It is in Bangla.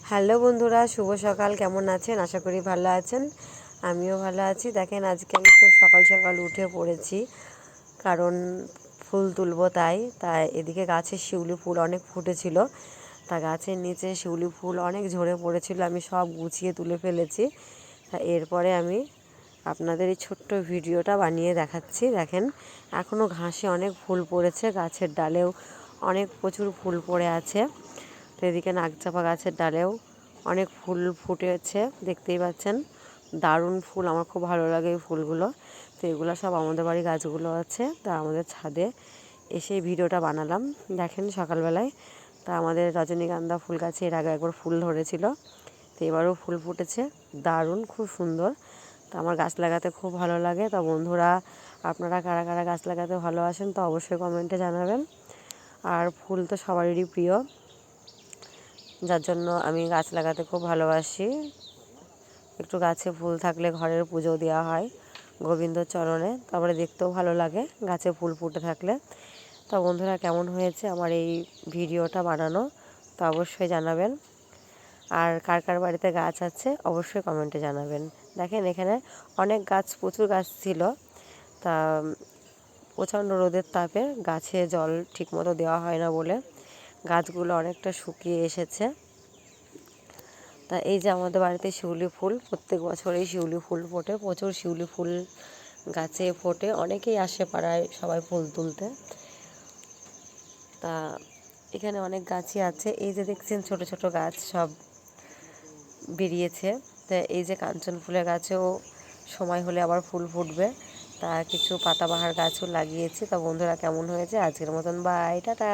হ্যালো বন্ধুরা, শুভ সকাল। কেমন আছেন? আশা করি ভালো আছেন। আমিও ভালো আছি। দেখেন, আজকে আমি খুব সকাল সকাল উঠে পড়েছি, কারণ ফুল তুলবো। তাই এদিকে গাছে শিউলি ফুল অনেক ফুটেছিল। তা গাছের নিচে শিউলি ফুল অনেক ঝরে পড়েছিল, আমি সব গুছিয়ে তুলে ফেলেছি। তা এরপরে আমি আপনাদের এই ছোট্ট ভিডিওটা বানিয়ে দেখাচ্ছি। দেখেন, এখনও ঘাসে অনেক ফুল পড়েছে, গাছের ডালেও অনেক প্রচুর ফুল পড়ে আছে। তো এদিকে নাকচাপা গাছের ডালেও অনেক ফুল ফুটেছে, দেখতেই পাচ্ছেন। দারুণ ফুল, আমার খুব ভালো লাগে এই ফুলগুলো। তো এগুলো সব আমাদের বাড়ি গাছগুলো আছে, তা আমাদের ছাদে এসে ভিডিওটা বানালাম। দেখেন সকালবেলায়, তা আমাদের রজনীগন্ধা ফুল গাছে এর আগে একবার ফুল ধরেছিল, তো এবারও ফুল ফুটেছে, দারুণ, খুব সুন্দর। তো আমার গাছ লাগাতে খুব ভালো লাগে। তা বন্ধুরা, আপনারা কারা কারা গাছ লাগাতে ভালোবাসেন তো অবশ্যই কমেন্টে জানাবেন। আর ফুল তো সবারই প্রিয়, যার জন্য আমি গাছ লাগাতে খুব ভালোবাসি। একটু গাছে ফুল থাকলে ঘরের পুজো দেওয়া হয় গোবিন্দ চরণে, তারপরে দেখতেও ভালো লাগে গাছে ফুল ফুটে থাকলে। তা বন্ধুরা, কেমন হয়েছে আমার এই ভিডিওটা বানানো তো অবশ্যই জানাবেন। আর কার কার বাড়িতে গাছ আছে অবশ্যই কমেন্টে জানাবেন। দেখেন, এখানে অনেক গাছ, প্রচুর গাছ ছিল। তা প্রচণ্ড রোদের তাপে গাছে জল ঠিকমতো দেওয়া হয় না বলে গাছগুলো অনেকটা শুকিয়ে এসেছে। তা এই যে আমাদের বাড়িতে শিউলি ফুল, প্রত্যেক বছরেই শিউলি ফুল ফোটে, প্রচুর শিউলি ফুল গাছে ফোটে, অনেকেই আসে পাড়ায় সবাই ফুল তুলতে। তা এখানে অনেক গাছই আছে, এই যে দেখছেন ছোট ছোট গাছ সব বেরিয়েছে। তা এই যে কাঞ্চন ফুলের গাছেও সময় হলে আবার ফুল ফুটবে। তা কিছু পাতাবাহার গাছও লাগিয়েছি। তা বন্ধুরা, কেমন হয়েছে আজকের মতন, বাই, টাটা।